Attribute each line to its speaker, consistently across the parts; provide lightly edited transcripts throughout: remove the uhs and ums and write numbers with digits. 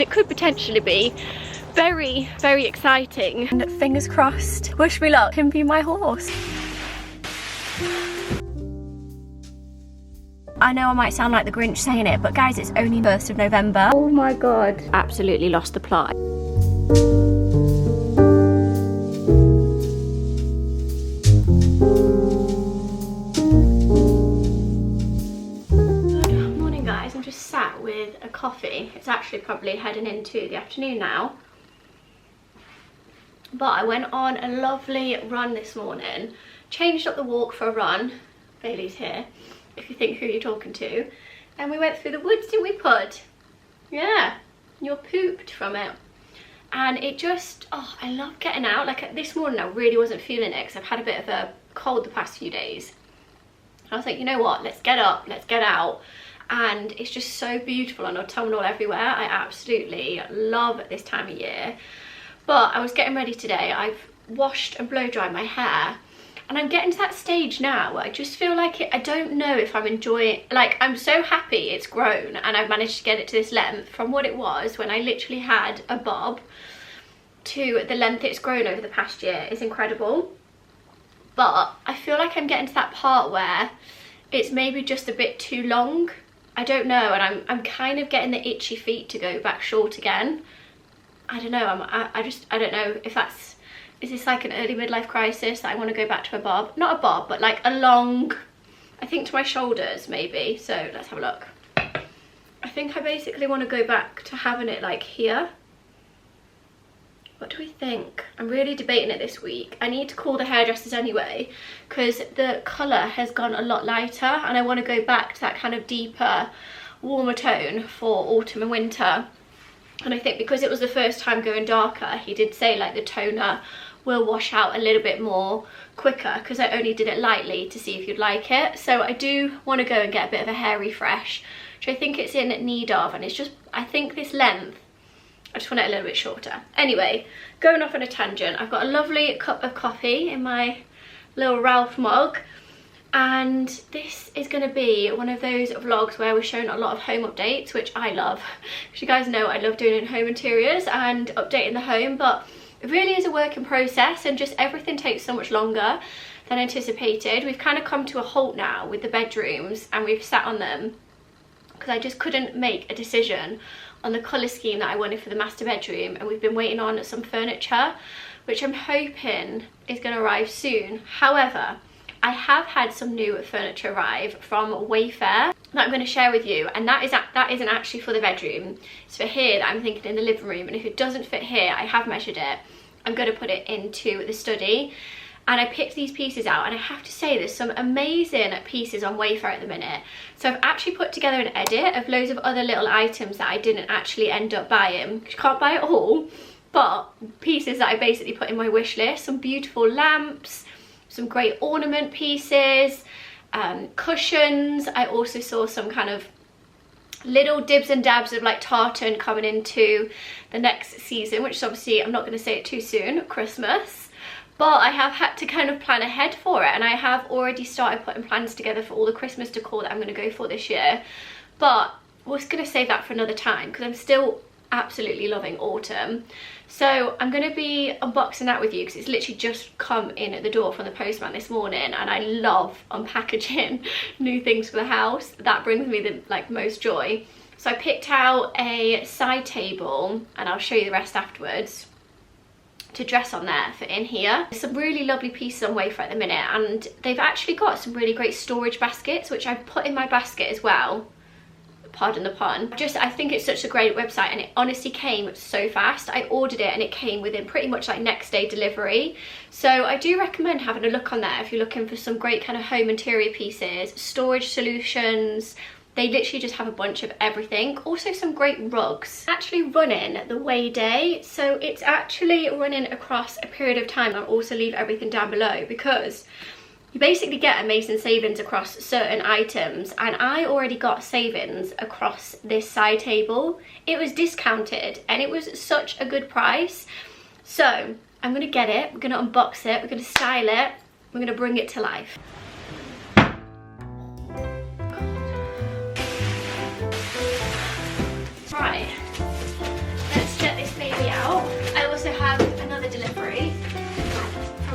Speaker 1: It could potentially be very, very exciting. And fingers crossed, wish me luck, him be my horse. I know I might sound like the Grinch saying it, but guys, it's only 1st of November. Oh my God. Absolutely lost the plot. Good morning, guys. I'm just sat with a coffee. It's actually probably heading into the afternoon now. But I went on a lovely run this morning. Changed up the walk for a run. Bailey's here, if you think who you're talking to. And we went through the woods, didn't we, Pud? Yeah, you're pooped from it. And it just, oh, I love getting out. Like this morning I really wasn't feeling it because I've had a bit of a cold the past few days. I was like, you know what, let's get up, let's get out. And it's just so beautiful and autumnal everywhere. I absolutely love this time of year. But I was getting ready today. I've washed and blow dried my hair. And I'm getting to that stage now where I just feel like I don't know if I'm enjoying, like I'm so happy it's grown and I've managed to get it to this length from what it was when I literally had a bob to the length it's grown over the past year is incredible. But I feel like I'm getting to that part where it's maybe just a bit too long. I don't know, and I'm kind of getting the itchy feet to go back short again. I don't know, I don't know if that's, is this like an early midlife crisis that I want to go back to a bob? Not a bob, but like a long, I think to my shoulders maybe. So let's have a look. I think I basically want to go back to having it like here. What do we think? I'm really debating it this week. I need to call the hairdressers anyway because the colour has gone a lot lighter and I want to go back to that kind of deeper, warmer tone for autumn and winter. And I think because it was the first time going darker, he did say like the toner will wash out a little bit more quicker because I only did it lightly to see if you'd like it. So I do want to go and get a bit of a hair refresh, which I think it's in need of, and it's just, I think this length, I just want it a little bit shorter. Anyway, going off on a tangent, I've got a lovely cup of coffee in my little Ralph mug. And this is going to be one of those vlogs where we're showing a lot of home updates, which I love. Because you guys know I love doing home interiors and updating the home, but it really is a work in process and just everything takes so much longer than anticipated. We've kind of come to a halt now with the bedrooms and we've sat on them because I just couldn't make a decision on the colour scheme that I wanted for the master bedroom, and we've been waiting on some furniture, which I'm hoping is going to arrive soon. However, I have had some new furniture arrive from Wayfair that I'm going to share with you, and that isn't actually for the bedroom. It's for here that I'm thinking in the living room, and if it doesn't fit here, I have measured it. I'm going to put it into the study, and I picked these pieces out, and I have to say there's some amazing pieces on Wayfair at the minute. So I've actually put together an edit of loads of other little items that I didn't actually end up buying. You can't buy it all, but pieces that I basically put in my wish list. Some beautiful lamps, some great ornament pieces, cushions. I also saw some kind of little dibs and dabs of like tartan coming into the next season, which is obviously, I'm not going to say it too soon, Christmas. But I have had to kind of plan ahead for it, and I have already started putting plans together for all the Christmas decor that I'm going to go for this year. But we're just going to save that for another time because I'm still absolutely loving autumn. So I'm going to be unboxing that with you because it's literally just come in at the door from the postman this morning, and I love unpackaging new things for the house. That brings me the most joy. So I picked out a side table, and I'll show you the rest afterwards, to dress on there for in here. There's some really lovely pieces on Wayfair at the minute, and they've actually got some really great storage baskets, which I've put in my basket as well. Pardon the pun. I think it's such a great website, and it honestly came so fast. I ordered it and it came within pretty much like next day delivery. So I do recommend having a look on there if you're looking for some great kind of home interior pieces, storage solutions. They literally just have a bunch of everything. Also some great rugs. Actually running the Way Day, so it's actually running across a period of time. I'll also leave everything down below because you basically get amazing savings across certain items, and I already got savings across this side table. It was discounted and it was such a good price. So I'm gonna get it, we're gonna unbox it, we're gonna style it, we're gonna bring it to life. Right,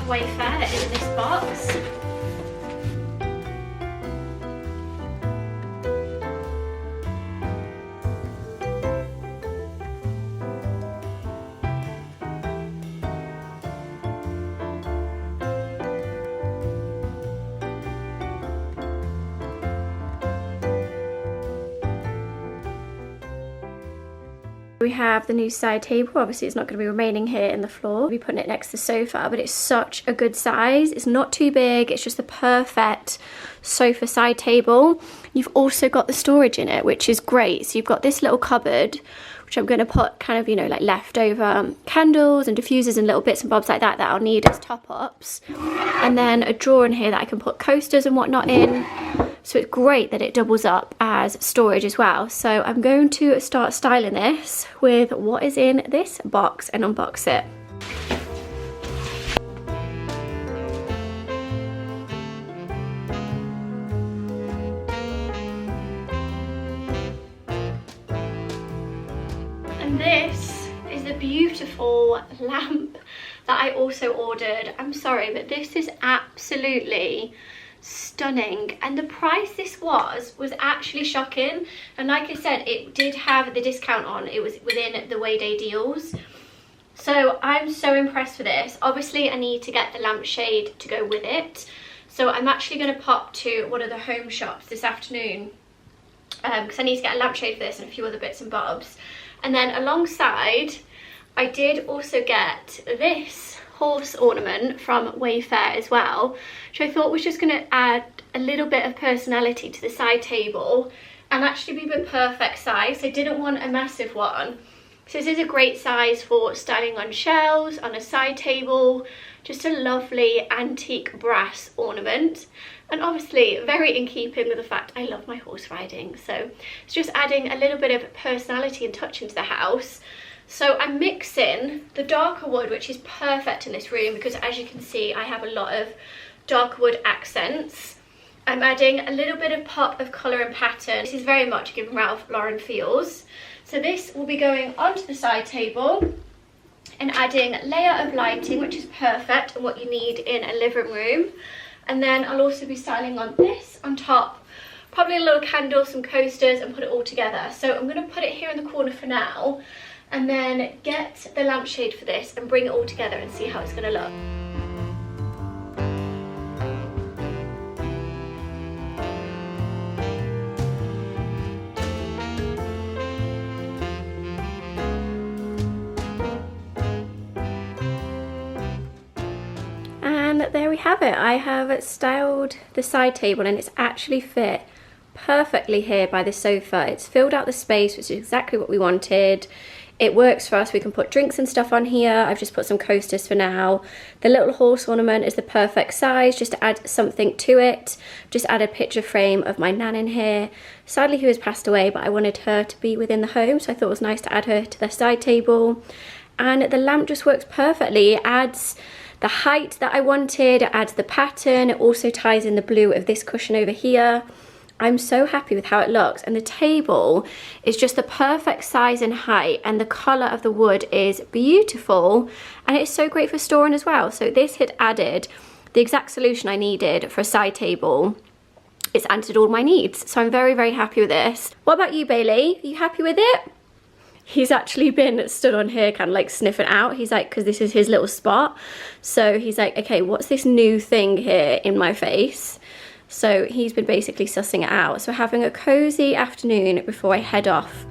Speaker 1: Wayfair in this box. We have the new side table. Obviously it's not going to be remaining here in the floor. We'll be putting it next to the sofa, but it's such a good size. It's not too big. It's just the perfect sofa side table. You've also got the storage in it, which is great. So you've got this little cupboard, which I'm going to put kind of, you know, like leftover candles and diffusers and little bits and bobs like that that I'll need as top-ups. And then a drawer in here that I can put coasters and whatnot in. So it's great that it doubles up as storage as well. So I'm going to start styling this with what is in this box and unbox it. And this is the beautiful lamp that I also ordered. I'm sorry, but this is absolutely stunning, and the price this was actually shocking. And like I said, it did have the discount on. It was within the Way Day deals. So I'm so impressed with this. Obviously I need to get the lampshade to go with it, so I'm actually going to pop to one of the home shops this afternoon because I need to get a lampshade for this and a few other bits and bobs. And then alongside I did also get this horse ornament from Wayfair as well, which I thought was just going to add a little bit of personality to the side table and actually be the perfect size. I didn't want a massive one, so this is a great size for styling on shelves, on a side table. Just a lovely antique brass ornament, and obviously very in keeping with the fact I love my horse riding, so it's just adding a little bit of personality and touch into the house. So I'm mixing the darker wood, which is perfect in this room because as you can see I have a lot of dark wood accents. I'm adding a little bit of pop of colour and pattern. This is very much giving Ralph Lauren feels. So this will be going onto the side table and adding a layer of lighting, which is perfect and what you need in a living room. And then I'll also be styling on this on top, probably a little candle, some coasters, and put it all together. So I'm going to put it here in the corner for now, and then get the lampshade for this and bring it all together and see how it's going to look. And there we have it. I have styled the side table and it's actually fit perfectly here by the sofa. It's filled out the space, which is exactly what we wanted. It works for us. We can put drinks and stuff on here. I've just put some coasters for now. The little horse ornament is the perfect size just to add something to it. Just add a picture frame of my nan in here. Sadly, who has passed away, but I wanted her to be within the home, so I thought it was nice to add her to the side table. And the lamp just works perfectly. It adds the height that I wanted, it adds the pattern. It also ties in the blue of this cushion over here. I'm so happy with how it looks, and the table is just the perfect size and height, and the colour of the wood is beautiful, and it's so great for storing as well. So this had added the exact solution I needed for a side table. It's answered all my needs, so I'm very, very happy with this. What about you, Bailey? Are you happy with it? He's actually been stood on here kind of like sniffing out. He's like, because this is his little spot, so he's like, okay, what's this new thing here in my face? So he's been basically sussing it out. So having a cozy afternoon before I head off.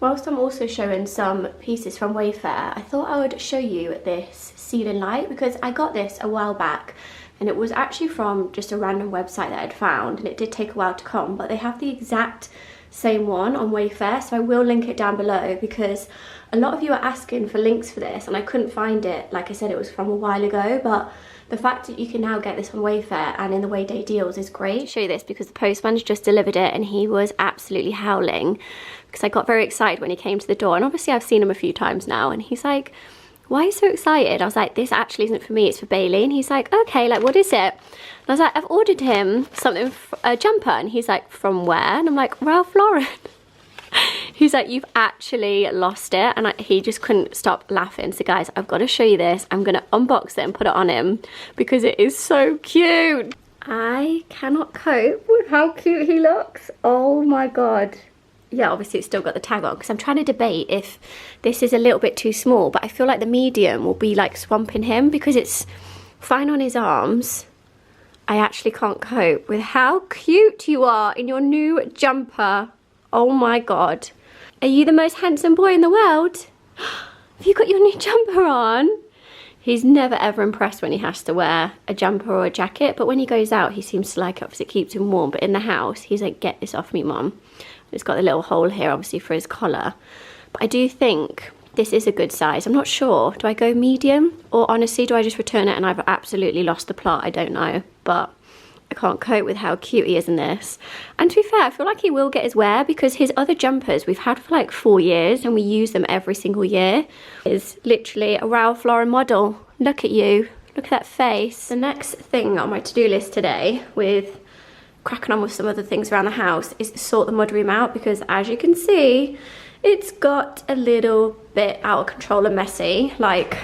Speaker 1: Whilst I'm also showing some pieces from Wayfair, I thought I would show you this ceiling light because I got this a while back. And it was actually from just a random website that I'd found, and it did take a while to come, but they have the exact same one on Wayfair, so I will link it down below because a lot of you are asking for links for this and I couldn't find it. Like I said, it was from a while ago, but the fact that you can now get this on Wayfair and in the Way Day deals is great. I'll show you this because the postman's just delivered it and he was absolutely howling because I got very excited when he came to the door, and obviously I've seen him a few times now, and he's like, why are you so excited? I was like, this actually isn't for me, it's for Bailey. And he's like, okay, like, what is it? And I was like, I've ordered him something, a jumper. And he's like, from where? And I'm like, Ralph Lauren. He's like, you've actually lost it. And he just couldn't stop laughing. So guys, I've got to show you this. I'm going to unbox it and put it on him because it is so cute. I cannot cope with how cute he looks. Oh my God. Yeah, obviously it's still got the tag on because I'm trying to debate if this is a little bit too small, but I feel like the medium will be like swamping him because it's fine on his arms. I actually can't cope with how cute you are in your new jumper. Oh my God. Are you the most handsome boy in the world? Have you got your new jumper on? He's never ever impressed when he has to wear a jumper or a jacket, but when he goes out, he seems to like it because it keeps him warm. But in the house, he's like, get this off me, Mum. It's got the little hole here, obviously, for his collar. But I do think this is a good size. I'm not sure. Do I go medium? Or honestly, do I just return it and I've absolutely lost the plot? I don't know. But I can't cope with how cute he is in this. And to be fair, I feel like he will get his wear because his other jumpers we've had for like 4 years and we use them every single year. Is literally a Ralph Lauren model. Look at you. Look at that face. The next thing on my to-do list today, with cracking on with some other things around the house, is sort the mudroom out because as you can see, it's got a little bit out of control and messy. Like,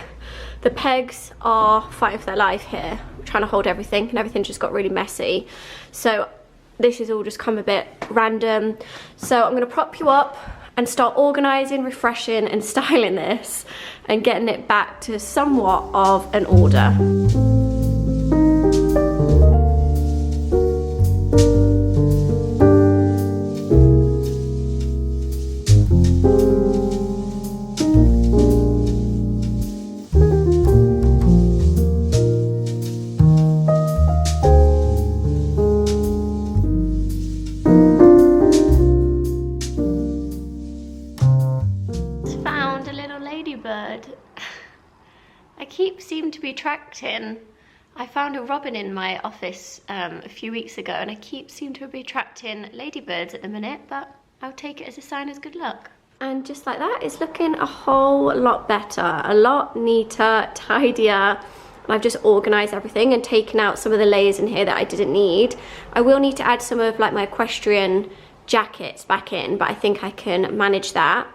Speaker 1: the pegs are fighting for their life here, trying to hold everything, and everything just got really messy. So this has all just come a bit random. So I'm gonna prop you up and start organizing, refreshing and styling this and getting it back to somewhat of an order. Seem to be attracting. I found a robin in my office a few weeks ago and I seem to be attracting ladybirds at the minute, but I'll take it as a sign of good luck. And just like that, it's looking a whole lot better, a lot neater, tidier. I've just organised everything and taken out some of the layers in here that I didn't need. I will need to add some of like my equestrian jackets back in, but I think I can manage that.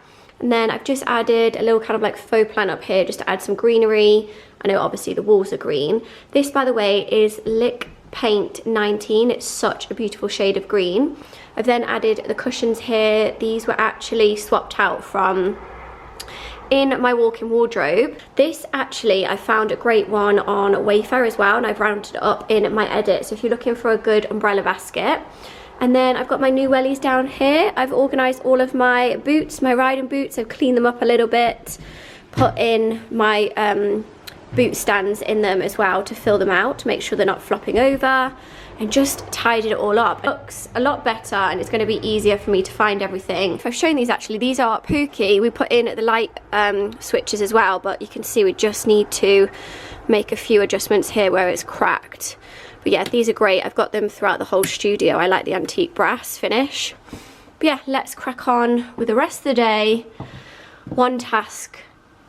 Speaker 1: And then I've just added a little kind of like faux plant up here just to add some greenery. I know obviously the walls are green. This, by the way, is Lick Paint 19. It's such a beautiful shade of green. I've then added the cushions here. These were actually swapped out from in my walk-in wardrobe. This actually, I found a great one on Wayfair as well, and I've rounded it up in my edit. So if you're looking for a good umbrella basket. And then I've got my new wellies down here. I've organised all of my boots, my riding boots. I've cleaned them up a little bit, put in my boot stands in them as well to fill them out, to make sure they're not flopping over, and just tidied it all up. It looks a lot better and it's going to be easier for me to find everything. If I've shown these actually, these are Pookie. We put in the light switches as well, but you can see we just need to make a few adjustments here where it's cracked. But yeah, these are great. I've got them throughout the whole studio. I like the antique brass finish. But yeah, let's crack on with the rest of the day. One task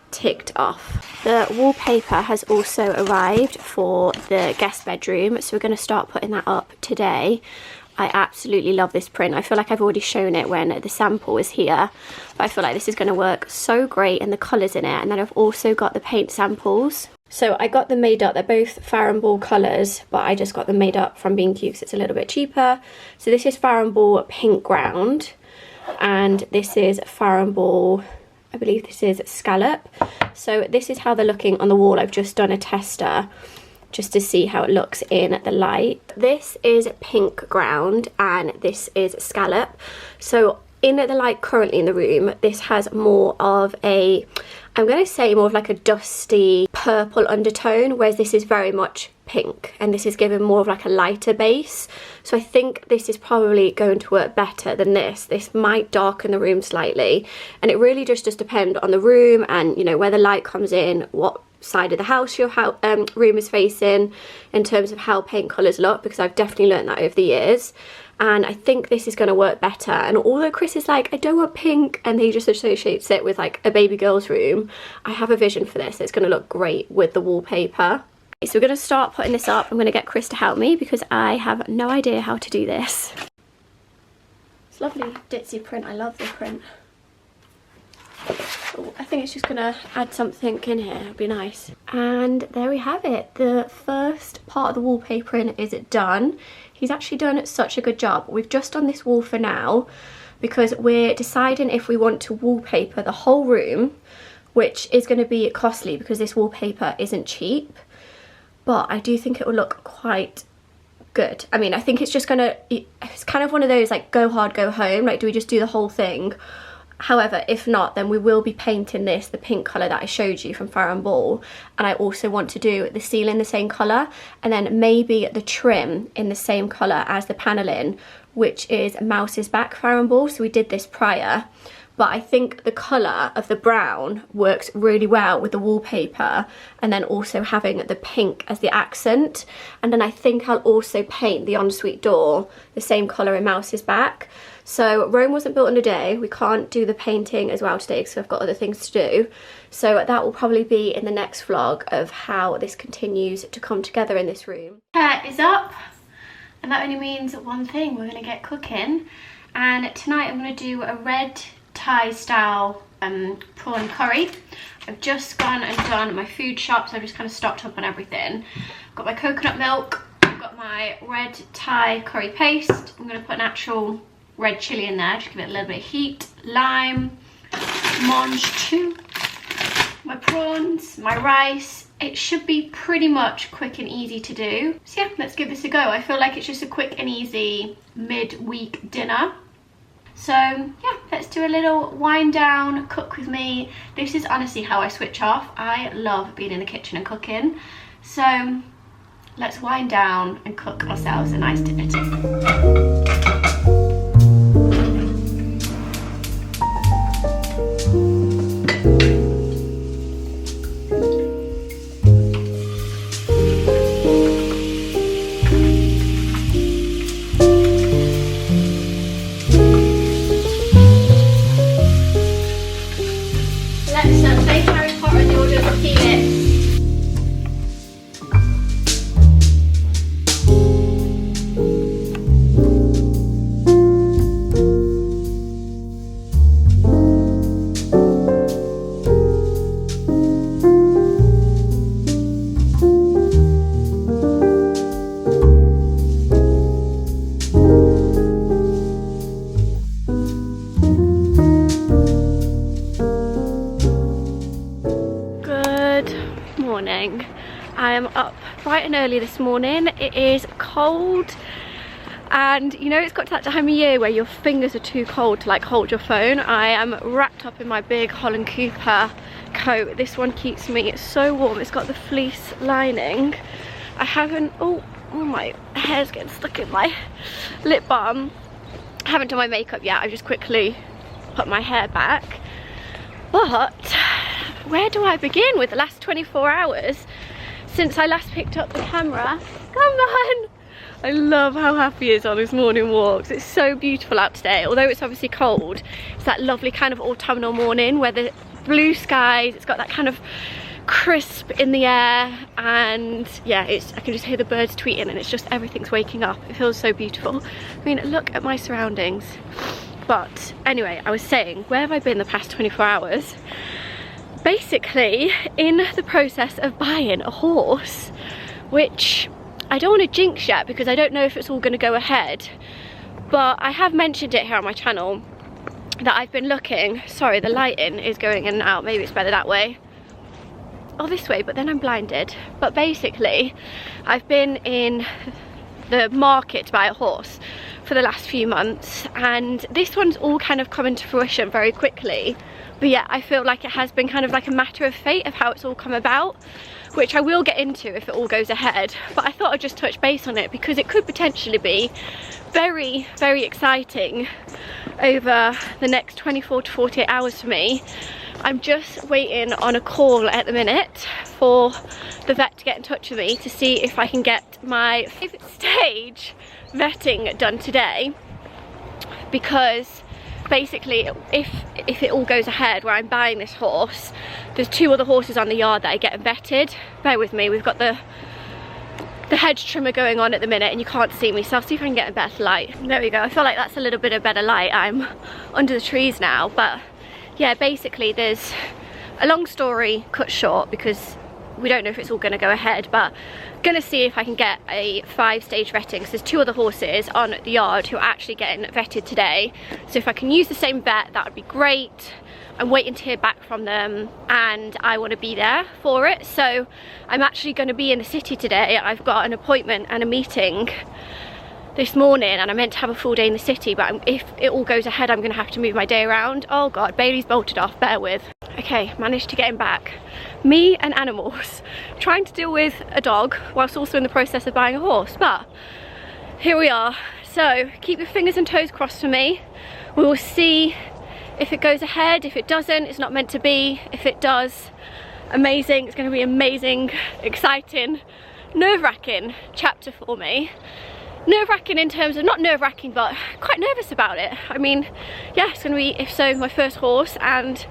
Speaker 1: ticked off. The wallpaper has also arrived for the guest bedroom, so we're going to start putting that up today. I absolutely love this print. I feel like I've already shown it when the sample was here, but I feel like this is going to work so great, and the colours in it. And then I've also got the paint samples. So I got them made up. They're both Farrow & Ball colours, but I just got them made up from B&Q because it's a little bit cheaper. So this is Farrow & Ball pink ground, and this is Farrow & Ball, I believe this is scallop. So this is how they're looking on the wall. I've just done a tester just to see how it looks in the light. This is pink ground and this is scallop. So in the light currently in the room, this has more of a, I'm going to say more of like a dusty purple undertone, whereas this is very much pink and this is given more of like a lighter base. So I think this is probably going to work better than this. This might darken the room slightly, and it really just does depend on the room and, you know, where the light comes in, what side of the house your room is facing in terms of how paint colours look, because I've definitely learned that over the years. And I think this is going to work better. And although Chris is like, I don't want pink, and he just associates it with like a baby girl's room, I have a vision for this. It's going to look great with the wallpaper. So we're going to start putting this up. I'm going to get Chris to help me because I have no idea how to do this. It's lovely ditzy print. I love the print. Oh, I think it's just going to add something in here. It'll be nice. And there we have it. The first part of the wallpapering is done. He's actually done such a good job. We've just done this wall for now because we're deciding if we want to wallpaper the whole room, which is going to be costly because this wallpaper isn't cheap. But I do think it will look quite good. I mean, I think it's just gonna, it's kind of one of those like go hard, go home. Like, do we just do the whole thing? However, if not, then we will be painting this the pink colour that I showed you from Farrow & Ball. And I also want to do the ceiling the same colour, and then maybe the trim in the same colour as the panelling, which is Mouse's Back Farrow & Ball. So we did this prior. But I think the colour of the brown works really well with the wallpaper, and then also having the pink as the accent. And then I think I'll also paint the ensuite door the same colour in Mouse's Back. So Rome wasn't built in a day. We can't do the painting as well today because I've got other things to do. So that will probably be in the next vlog of how this continues to come together in this room. Hair is up, and that only means one thing. We're going to get cooking. And tonight I'm going to do a red Thai style prawn curry. I've just gone and done my food shop, so I've just kind of stocked up on everything. I've got my coconut milk, I've got my red Thai curry paste. I'm going to put an actual red chilli in there, just give it a little bit of heat. Lime, mange too, my prawns, my rice. It should be pretty much quick and easy to do. So yeah, let's give this a go. I feel like it's just a quick and easy mid-week dinner. So yeah, let's do a little wind down, cook with me. This is honestly how I switch off. I love being in the kitchen and cooking. So let's wind down and cook ourselves a nice dinner too. I am up bright and early this morning. It is cold, and you know, it's got to that time of year where your fingers are too cold to like hold your phone. I am wrapped up in my big Holland Cooper coat. This one keeps me so warm. It's got the fleece lining. I haven't, oh my hair's getting stuck in my lip balm. I haven't done my makeup yet. I've just quickly put my hair back. But where do I begin with the last 24 hours since I last picked up the camera? Come on! I love how happy he is on his morning walks. It's so beautiful out today. Although it's obviously cold, it's that lovely kind of autumnal morning where the blue skies, it's got that kind of crisp in the air, and yeah, I can just hear the birds tweeting, and it's just everything's waking up. It feels so beautiful. I mean, look at my surroundings. But anyway, I was saying, where have I been the past 24 hours? Basically in the process of buying a horse, which I don't want to jinx yet because I don't know if it's all going to go ahead, but I have mentioned it here on my channel that I've been looking. Sorry, the lighting is going in and out. Maybe it's better that way or this way, but then I'm blinded. But basically I've been in the market to buy a horse for the last few months, and this one's all kind of coming to fruition very quickly. But yeah, I feel like it has been kind of like a matter of fate of how it's all come about, which I will get into if it all goes ahead. But I thought I'd just touch base on it because it could potentially be very, very exciting over the next 24 to 48 hours for me. I'm just waiting on a call at the minute for the vet to get in touch with me to see if I can get my 5th stage vetting done today, because basically if it all goes ahead where I'm buying this horse, there's 2 other horses on the yard that are getting vetted. Bear with me, we've got the hedge trimmer going on at the minute and you can't see me, so I'll see if I can get a better light. There we go, I feel like that's a little bit of better light. I'm under the trees now, but yeah, basically there's a long story cut short because we don't know if it's all going to go ahead, but gonna see if I can get a 5-stage vetting because there's 2 other horses on the yard who are actually getting vetted today. So if I can use the same vet, that would be great. I'm waiting to hear back from them and I want to be there for it. So I'm actually going to be in the city today. I've got an appointment and a meeting this morning and I meant to have a full day in the city, but if it all goes ahead I'm going to have to move my day around. Oh god, Bailey's bolted off, bear with. Okay, managed to get him back. Me and animals, trying to deal with a dog whilst also in the process of buying a horse, but here we are. So keep your fingers and toes crossed for me. We will see if it goes ahead. If it doesn't, it's not meant to be. If it does, amazing. It's going to be amazing, exciting, nerve-wracking chapter for me. Nerve-wracking in terms of, not nerve-wracking, but quite nervous about it. I mean, yeah, it's going to be, if so, my first horse, and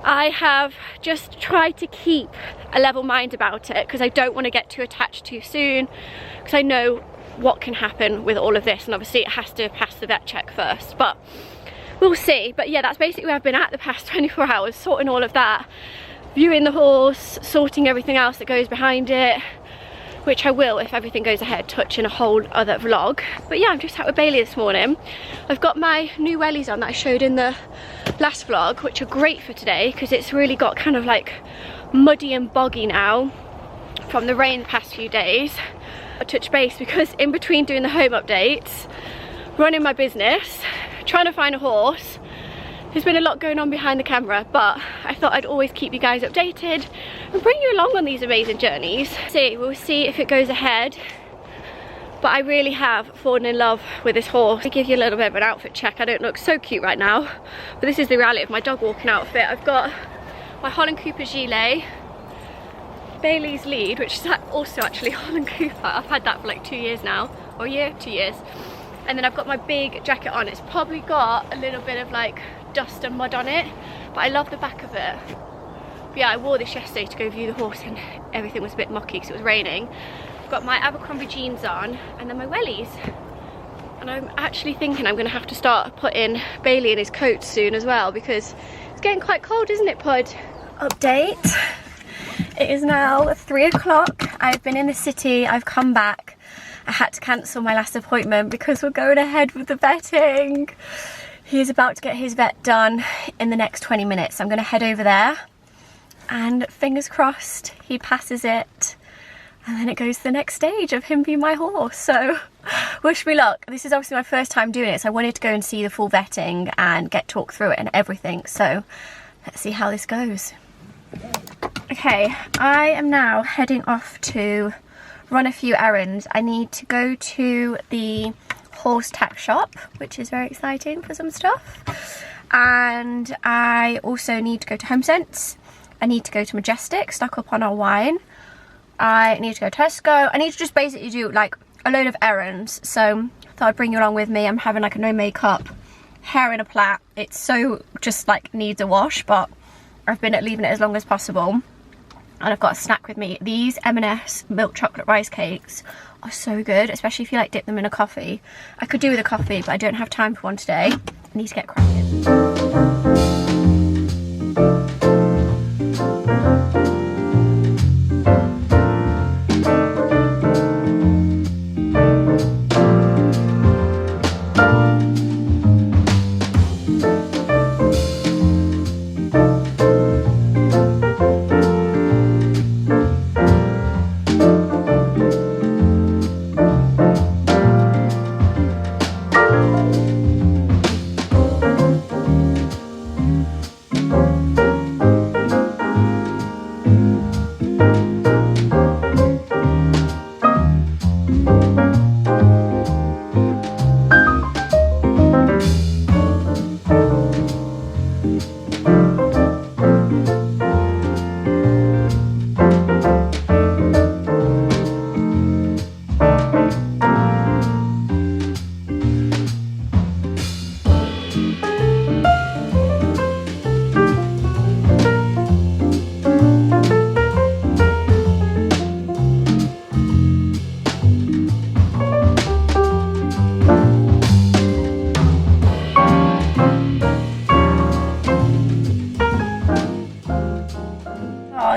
Speaker 1: I have just tried to keep a level mind about it because I don't want to get too attached too soon, because I know what can happen with all of this, and obviously it has to pass the vet check first, but we'll see. But yeah, that's basically where I've been at the past 24 hours, sorting all of that, viewing the horse, sorting everything else that goes behind it, which I will, if everything goes ahead, touch in a whole other vlog. But yeah, I'm just out with Bailey this morning. I've got my new wellies on that I showed in the last vlog, which are great for today because it's really got kind of like muddy and boggy now from the rain the past few days. I touch base because in between doing the home updates, running my business, trying to find a horse, there's been a lot going on behind the camera, but I thought I'd always keep you guys updated and bring you along on these amazing journeys. We'll see if it goes ahead, but I really have fallen in love with this horse. To give you a little bit of an outfit check, I don't look so cute right now, but this is the reality of my dog walking outfit. I've got my Holland Cooper gilet, Bailey's lead, which is also actually Holland Cooper. I've had that for like 2 years now, or a year, 2 years. And then I've got my big jacket on. It's probably got a little bit of like dust and mud on it, but I love the back of it. But yeah, I wore this yesterday to go view the horse and everything was a bit mucky because it was raining. I've got my Abercrombie jeans on and then my wellies. And I'm actually thinking I'm going to have to start putting Bailey in his coat soon as well because it's getting quite cold, isn't it, Pud? Update. It is now 3 o'clock. I've been in the city, I've come back. I had to cancel my last appointment because we're going ahead with the vetting. He's about to get his vet done in the next 20 minutes. I'm going to head over there and fingers crossed he passes it, and then it goes to the next stage of him being my horse. So wish me luck. This is obviously my first time doing it, so I wanted to go and see the full vetting and get talked through it and everything. So let's see how this goes. Okay, I am now heading off to run a few errands. I need to go to the horse tack shop, which is very exciting for some stuff, and I also need to go to Homesense. I need to go to Majestic, stock up on our wine. I need to go to Tesco. I need to just basically do like a load of errands, so I thought I'd bring you along with me. I'm having like a no makeup, hair in a plait. It's so just like needs a wash, but I've been leaving it as long as possible. And I've got a snack with me. These M&S milk chocolate rice cakes are so good, especially if you like dip them in a coffee. I could do with a coffee, but I don't have time for one today. I need to get cracking.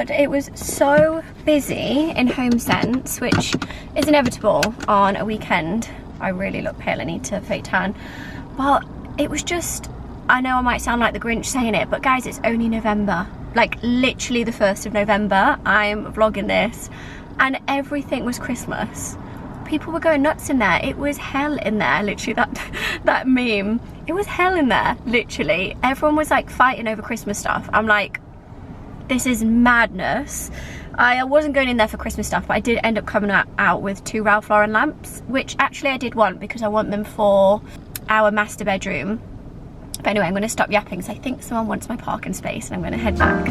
Speaker 1: god, it was so busy in Homesense, which is inevitable on a weekend. I really look pale, I need to fake tan. But it was just, I know I might sound like the Grinch saying it, but guys, it's only November. Like literally the 1st of November, I'm vlogging this, and everything was Christmas. People were going nuts in there. It was hell in there, literally, that meme. It was hell in there, literally. Everyone was like fighting over Christmas stuff. I'm like, this is madness. I wasn't going in there for Christmas stuff, but I did end up coming out with 2 Ralph Lauren lamps, which actually I did want because I want them for our master bedroom. But anyway, I'm going to stop yapping because I think someone wants my parking space and I'm going to head back.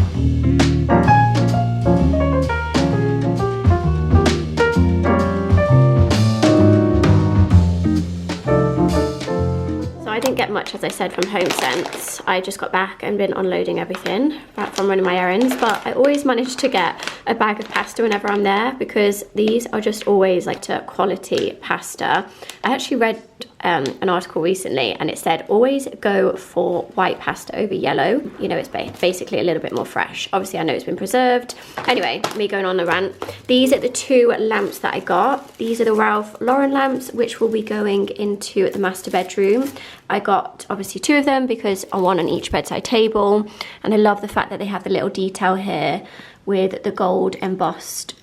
Speaker 1: I didn't get much, as I said, from Homesense. I just got back and been unloading everything back from running my errands, but I always manage to get a bag of pasta whenever I'm there because these are just always like quality pasta. I actually read an article recently and it said always go for white pasta over yellow. You know, it's basically a little bit more fresh. Obviously I know it's been preserved. Anyway, me going on the rant. These are the 2 lamps that I got. These are the Ralph Lauren lamps, which will be going into the master bedroom. I got obviously 2 of them because I want on each bedside table, and I love the fact that they have the little detail here with the gold embossed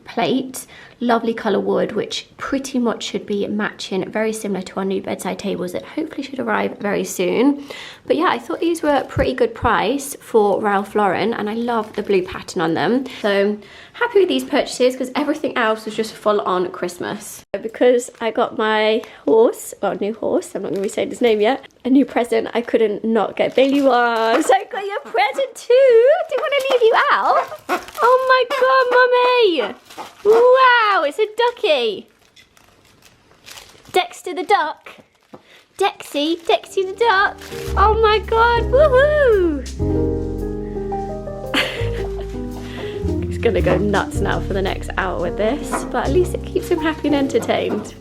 Speaker 1: plate. Lovely colour wood, which pretty much should be matching, very similar to our new bedside tables that hopefully should arrive very soon. But yeah, I thought these were a pretty good price for Ralph Lauren, and I love the blue pattern on them. So happy with these purchases because everything else was just full on Christmas. Because I got my horse, well, new horse, I'm not going to be saying his name yet, a new present, I couldn't not get Bailey one. So I got you a present too. Didn't want to leave you out. Oh my god, mummy. Wow, it's a ducky. Dexter the duck. Dexy the duck. Oh my god, woohoo. He's gonna go nuts now for the next hour with this, but at least it keeps him happy and entertained.